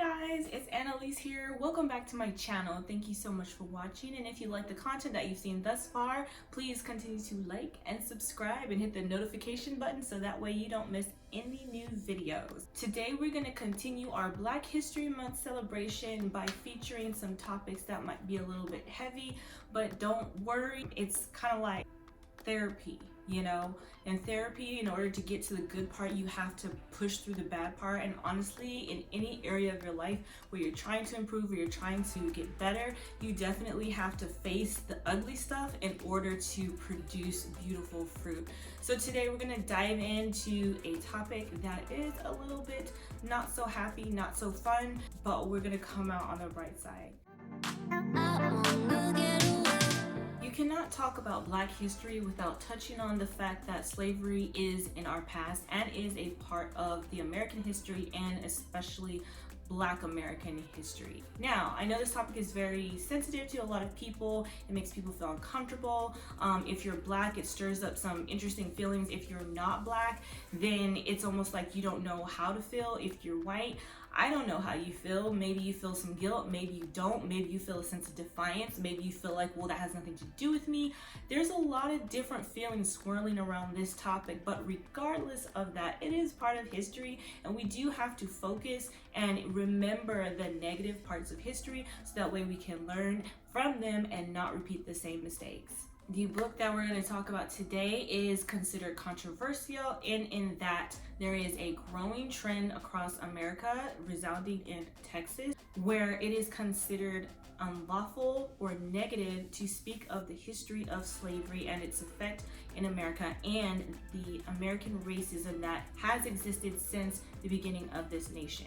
guys, it's Annalise here. Welcome back to my channel. Thank you so much for watching, and if you like the content that you've seen thus far, please continue to like and subscribe and hit the notification button so that way you don't miss any new videos. Today we're going to continue our Black History Month celebration by featuring some topics that might be a little bit heavy, but don't worry, it's kind of like therapy. You know, in therapy, in order to get to the good part, you have to push through the bad part. And honestly, in any area of your life where you're trying to improve, or you're trying to get better, you definitely have to face the ugly stuff in order to produce beautiful fruit. So today we're gonna dive into a topic that is a little bit not so happy, not so fun, but we're gonna come out on the bright side. You cannot talk about Black history without touching on the fact that slavery is in our past and is a part of the American history, and especially Black American history. Now, I know this topic is very sensitive to a lot of people. It makes people feel uncomfortable. If you're Black, it stirs up some interesting feelings. If you're not Black, then it's almost like you don't know how to feel. If you're white, I don't know how you feel. Maybe you feel some guilt, maybe you don't. Maybe you feel a sense of defiance. Maybe you feel like, well, that has nothing to do with me. There's a lot of different feelings swirling around this topic, but regardless of that, it is part of history, and we do have to focus and remember the negative parts of history so that way we can learn from them and not repeat the same mistakes. The book that we're going to talk about today is considered controversial in that there is a growing trend across America, resounding in Texas, where it is considered unlawful or negative to speak of the history of slavery and its effect in America and the American racism that has existed since the beginning of this nation.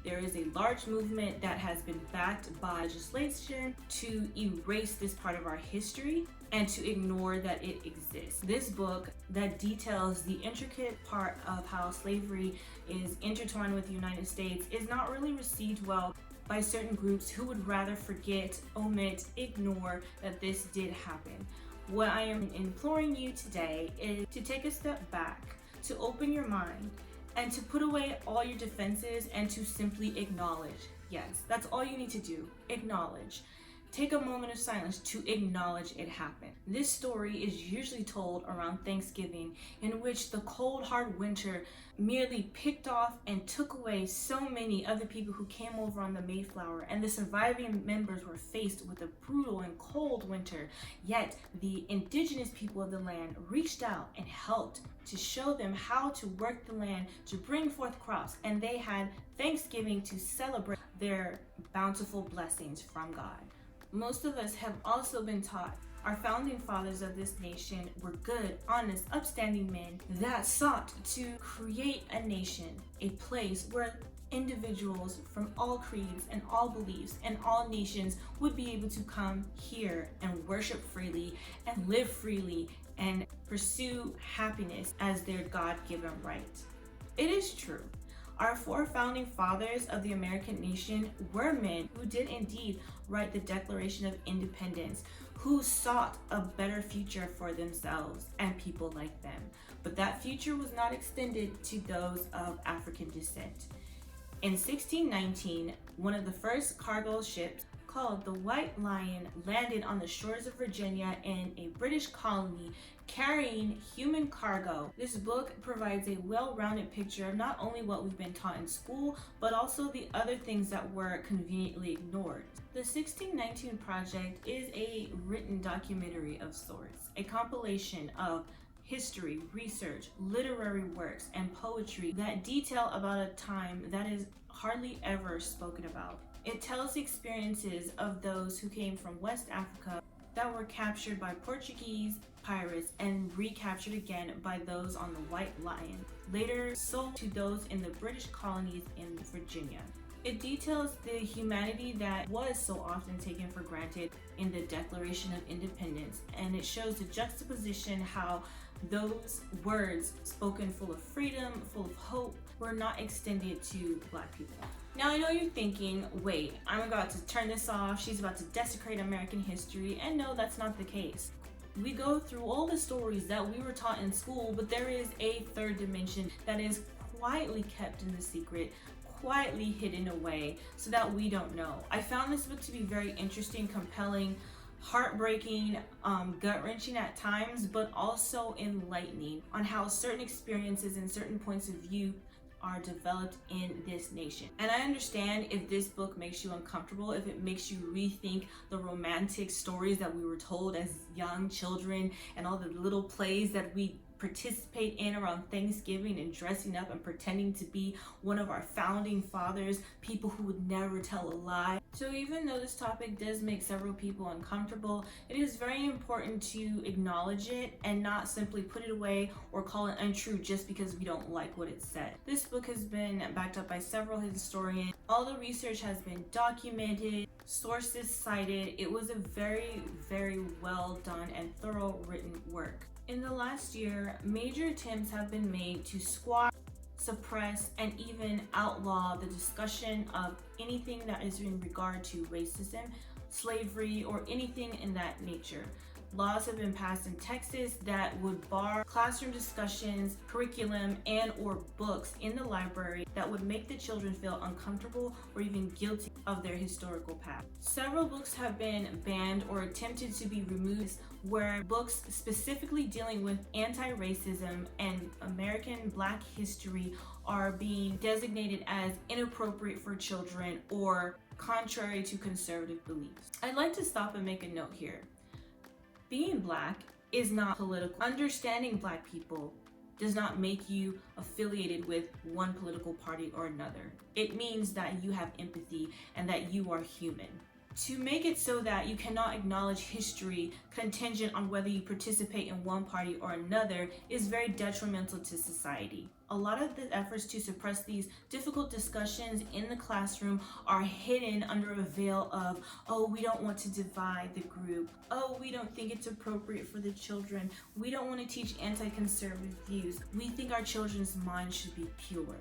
There is a large movement that has been backed by legislation to erase this part of our history and to ignore that it exists. This book that details the intricate part of how slavery is intertwined with the United States is not really received well by certain groups who would rather forget, omit, ignore that this did happen. What I am imploring you today is to take a step back, to open your mind, and to put away all your defenses and to simply acknowledge. Yes, that's all you need to do. Acknowledge. Take a moment of silence to acknowledge it happened. This story is usually told around Thanksgiving, in which the cold, hard winter merely picked off and took away so many other people who came over on the Mayflower, and the surviving members were faced with a brutal and cold winter. Yet the indigenous people of the land reached out and helped to show them how to work the land to bring forth crops, and they had Thanksgiving to celebrate their bountiful blessings from God. Most of us have also been taught our founding fathers of this nation were good, honest, upstanding men that sought to create a nation, a place where individuals from all creeds and all beliefs and all nations would be able to come here and worship freely and live freely and pursue happiness as their God-given right. It is true. Our four founding fathers of the American nation were men who did indeed write the Declaration of Independence, who sought a better future for themselves and people like them. But that future was not extended to those of African descent. In 1619, one of the first cargo ships, called the White Lion, landed on the shores of Virginia in a British colony carrying human cargo. This book provides a well-rounded picture of not only what we've been taught in school, but also the other things that were conveniently ignored. The 1619 Project is a written documentary of sorts, a compilation of history, research, literary works, and poetry that detail about a time that is hardly ever spoken about. It tells the experiences of those who came from West Africa that were captured by Portuguese pirates and recaptured again by those on the White Lion, later sold to those in the British colonies in Virginia. It details the humanity that was so often taken for granted in the Declaration of Independence, and it shows the juxtaposition how those words spoken full of freedom, full of hope, were not extended to Black people. Now I know you're thinking, wait, I'm about to turn this off, she's about to desecrate American history, and no, that's not the case. We go through all the stories that we were taught in school, but there is a third dimension that is quietly kept in the secret, quietly hidden away so that we don't know. I found this book to be very interesting, compelling, heartbreaking, gut-wrenching at times, but also enlightening on how certain experiences and certain points of view are developed in this nation. And I understand if this book makes you uncomfortable, if it makes you rethink the romantic stories that we were told as young children and all the little plays that we participate in around Thanksgiving and dressing up and pretending to be one of our founding fathers, people who would never tell a lie. So even though this topic does make several people uncomfortable, it is very important to acknowledge it and not simply put it away or call it untrue just because we don't like what it said. This book has been backed up by several historians. All the research has been documented, sources cited. It was a very, very well done and thorough written work. In the last year, major attempts have been made to squash, suppress, and even outlaw the discussion of anything that is in regard to racism, slavery, or anything in that nature. Laws have been passed in Texas that would bar classroom discussions, curriculum, and or books in the library that would make the children feel uncomfortable or even guilty of their historical past. Several books have been banned or attempted to be removed, where books specifically dealing with anti-racism and American Black history are being designated as inappropriate for children or contrary to conservative beliefs. I'd like to stop and make a note here. Being Black is not political. Understanding Black people does not make you affiliated with one political party or another. It means that you have empathy and that you are human. To make it so that you cannot acknowledge history contingent on whether you participate in one party or another is very detrimental to society. A lot of the efforts to suppress these difficult discussions in the classroom are hidden under a veil of, oh, we don't want to divide the group. Oh, we don't think it's appropriate for the children. We don't want to teach anti-conservative views. We think our children's minds should be pure.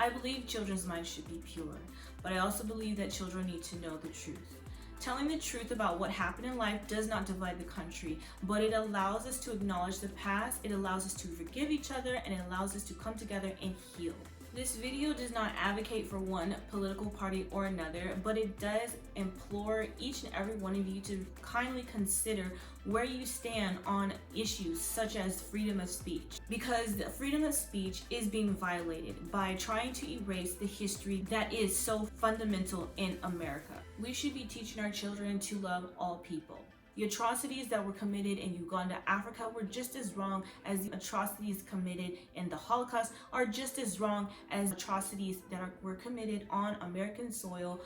I believe children's minds should be pure, but I also believe that children need to know the truth. Telling the truth about what happened in life does not divide the country, but it allows us to acknowledge the past, it allows us to forgive each other, and it allows us to come together and heal. This video does not advocate for one political party or another, but it does implore each and every one of you to kindly consider where you stand on issues such as freedom of speech, because the freedom of speech is being violated by trying to erase the history that is so fundamental in America. We should be teaching our children to love all people. The atrocities that were committed in Uganda, Africa were just as wrong as the atrocities committed in the Holocaust, are just as wrong as atrocities that were committed on American soil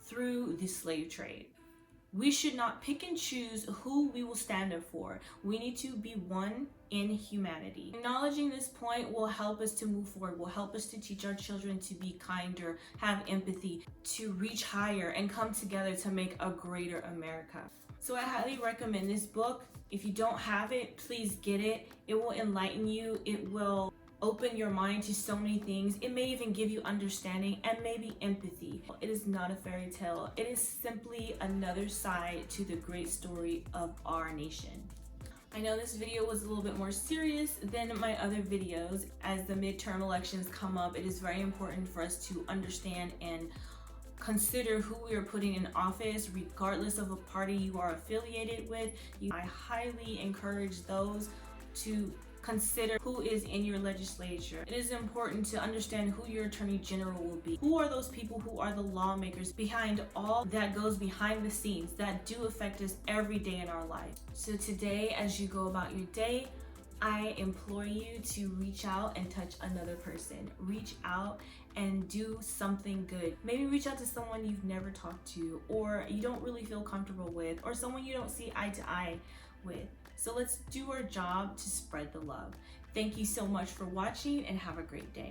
through the slave trade. We should not pick and choose who we will stand up for. We need to be one in humanity. Acknowledging this point will help us to move forward, will help us to teach our children to be kinder, have empathy, to reach higher, and come together to make a greater America. So I highly recommend this book. If you don't have it, please get it. It will enlighten you. It will open your mind to so many things. It may even give you understanding and maybe empathy. It is not a fairy tale. It is simply another side to the great story of our nation. I know this video was a little bit more serious than my other videos. As the midterm elections come up, it is very important for us to understand and consider who we are putting in office, regardless of a party you are affiliated with. I highly encourage those to consider who is in your legislature. It is important to understand who your attorney general will be. Who are those people who are the lawmakers behind all that goes behind the scenes that do affect us every day in our life. So today, as you go about your day, I implore you to reach out and touch another person. Reach out and do something good. Maybe reach out to someone you've never talked to, or you don't really feel comfortable with, or someone you don't see eye to eye with. So let's do our job to spread the love. Thank you so much for watching and have a great day.